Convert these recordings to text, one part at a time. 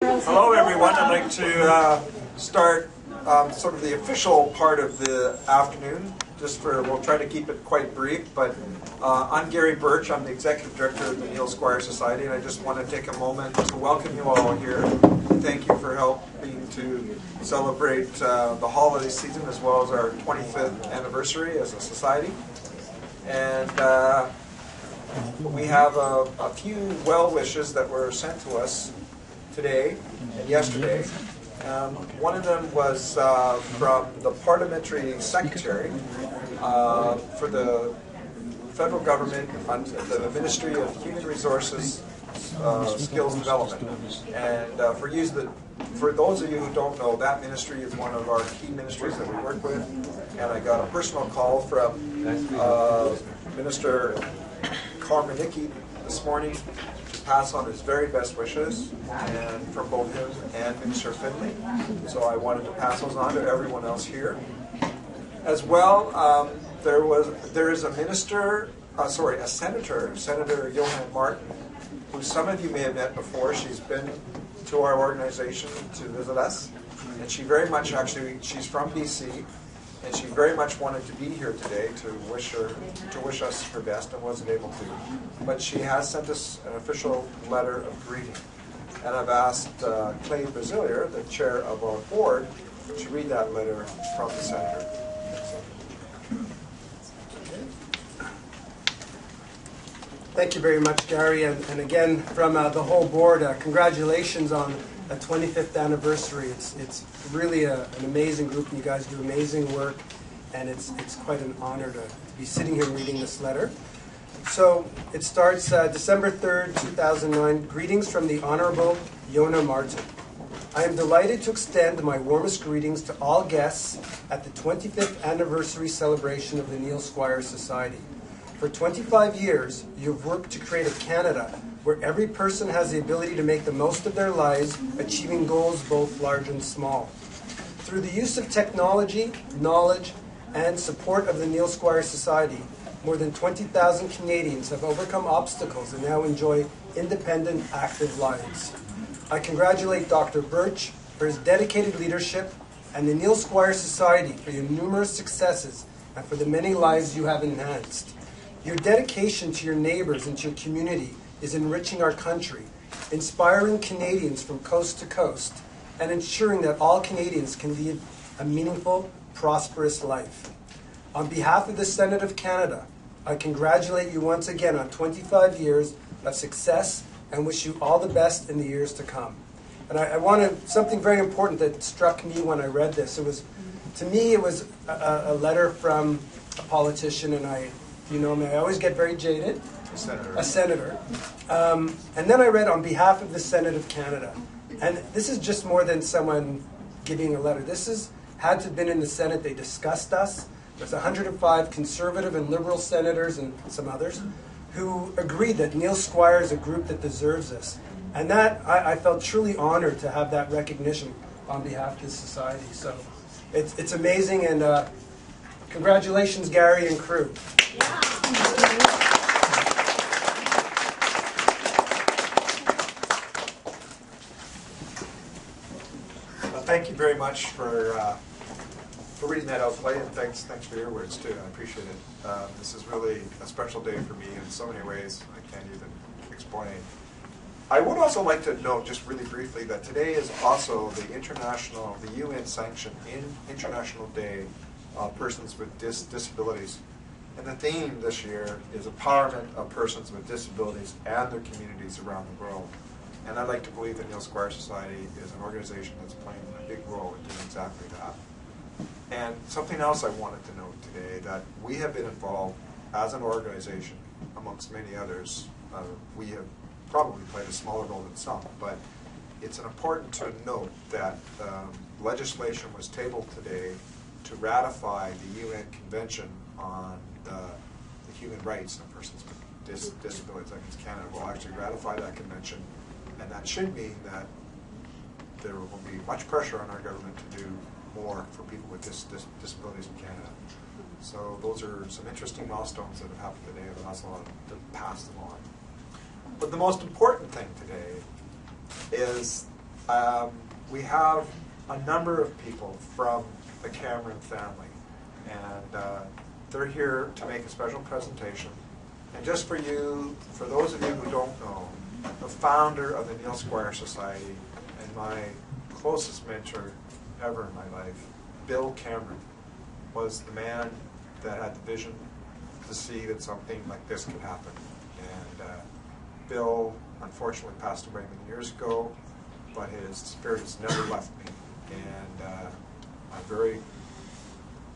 Hello everyone, I'd like to start sort of the official part of the afternoon. We'll try to keep it quite brief, but I'm Gary Birch, I'm the Executive Director of the Neil Squire Society, and I just want to take a moment to welcome you all here. Thank you for helping to celebrate the holiday season as well as our 25th anniversary as a society. And we have a few well wishes that were sent to us today and yesterday. One of them was from the Parliamentary Secretary for the federal government under the Ministry of Human Resources, Skills Development. And for those of you who don't know, that ministry is one of our key ministries that we work with. And I got a personal call from Minister Carmanicki this morning to pass on his very best wishes, and from both him and Minister Finley. So I wanted to pass those on to everyone else here. As well, there is a senator, Senator Johan Martin, who some of you may have met before. She's been to our organization to visit us, and she very much, actually, she's from BC, and she very much wanted to be here today to wish us her best, and wasn't able to. But she has sent us an official letter of greeting, and I've asked Clay Brazilier, the chair of our board, to read that letter from the senator. Thank you very much, Gary, and again from the whole board, congratulations on a 25th anniversary. It's really an amazing group, and you guys do amazing work, and it's quite an honor to be sitting here reading this letter. So it starts December 3rd, 2009. Greetings from the Honorable Yona Martin. I am delighted to extend my warmest greetings to all guests at the 25th anniversary celebration of the Neil Squire Society. For 25 years, you've worked to create a Canada where every person has the ability to make the most of their lives, achieving goals both large and small. Through the use of technology, knowledge, and support of the Neil Squire Society, more than 20,000 Canadians have overcome obstacles and now enjoy independent, active lives. I congratulate Dr. Birch for his dedicated leadership and the Neil Squire Society for your numerous successes and for the many lives you have enhanced. Your dedication to your neighbors and to your community is enriching our country, inspiring Canadians from coast to coast, and ensuring that all Canadians can lead a meaningful, prosperous life. On behalf of the Senate of Canada, I congratulate you once again on 25 years of success and wish you all the best in the years to come. And I wanted something very important that struck me when I read this. To me, it was a letter from a politician, and you know me, I always get very jaded. A senator. And then I read on behalf of the Senate of Canada. And this is just more than someone giving a letter. This had to have been in the Senate. They discussed us. There's 105 conservative and liberal senators and some others who agreed that Neil Squire is a group that deserves this. And that, I felt truly honored to have that recognition on behalf of this society. So it's amazing, and congratulations, Gary and crew. Yeah. Thank you very much for reading that out, Clay, and thanks for your words too. I appreciate it. This is really a special day for me in so many ways I can't even explain. I would also like to note, just really briefly, that today is also the UN-sanctioned International Day of Persons with Disabilities. And the theme this year is empowerment of persons with disabilities and their communities around the world. And I'd like to believe that Neil Squire Society is an organization that's playing a big role in doing exactly that. And something else I wanted to note today, that we have been involved as an organization, amongst many others. We have probably played a smaller role than some, but it's important to note that legislation was tabled today to ratify the UN Convention on the human rights of persons with disabilities. I guess Canada will actually ratify that convention, and that should mean that there will be much pressure on our government to do more for people with disabilities in Canada. So those are some interesting milestones that have happened today, and also to pass them on. But the most important thing today is We have a number of people from the Cameron family, and they're here to make a special presentation. And just for you, for those of you who don't know, the founder of the Neil Squire Society and my closest mentor ever in my life, Bill Cameron, was the man that had the vision to see that something like this could happen. And Bill unfortunately passed away many years ago, but his spirit has never left me. And I'm very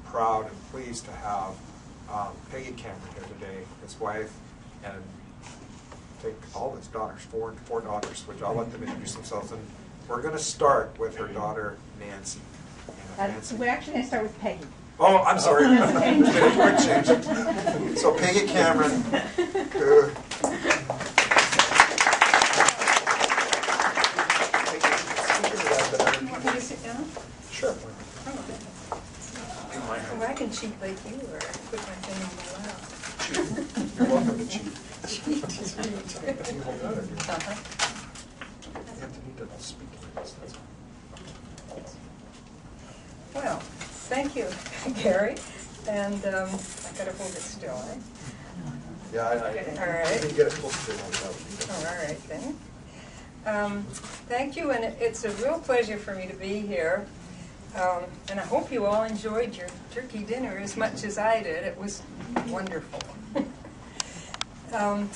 proud and pleased to have Peggy Cameron here today, his wife, and take all his daughters, four daughters, which I'll let them introduce themselves. And we're going to start with her daughter, Nancy. We're actually going to start with Peggy. Oh, I'm sorry. We're changing. So Peggy Cameron. Want me to sit down? Sure. Or I can cheat like you, or put my thing on my lap. You're welcome to cheat. Cheat. Can you hold that, or do you Uh-huh. have to need to speak to this? That's all. Well, thank you, Gary. And I gotta hold it still, eh? Yeah, I All right. If you get it close to it, that would be good. Oh, all right then. Thank you, and it's a real pleasure for me to be here. And I hope you all enjoyed your turkey dinner as much as I did. It was wonderful. And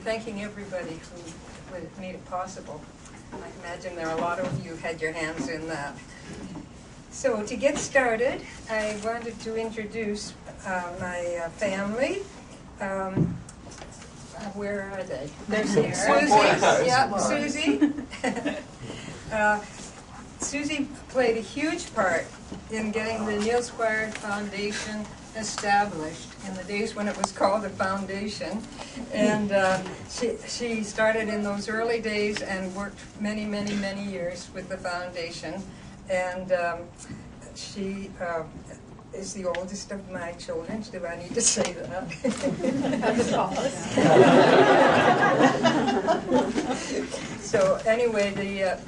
thanking everybody who made it possible. I imagine there are a lot of you who had your hands in that. So to get started, I wanted to introduce my family. Where are they? They're here. Susie. Yeah, Susie. Susie played a huge part in getting the Neil Squire Foundation established in the days when it was called a foundation. And she started in those early days and worked many, many, many years with the foundation. And she is the oldest of my children. Do I need to say that? I'm the tallest. So anyway,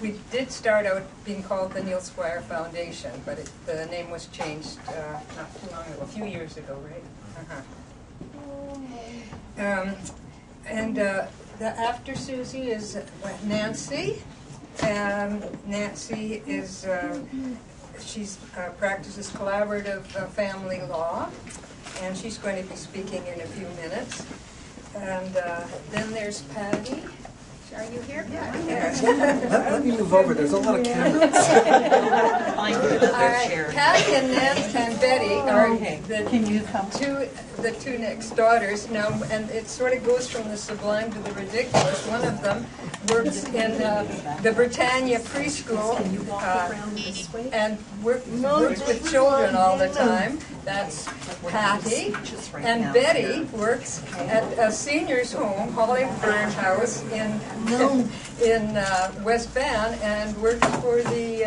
we did start out being called the Neil Squire Foundation, but the name was changed not too long ago, a few years ago, right? After Susie is Nancy. Nancy is she's practices collaborative family law, and she's going to be speaking in a few minutes. And then there's Patty. Are you here? Yeah. Let me move over. There's a lot of cameras. Patty and Nan and Betty are the two next daughters. Now, and it sort of goes from the sublime to the ridiculous. One of them works in the Britannia preschool and works with children all the time. That's Patty. And Betty works at a seniors home, Holly Farmhouse in West Van, and works for the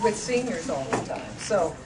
with seniors all the time. So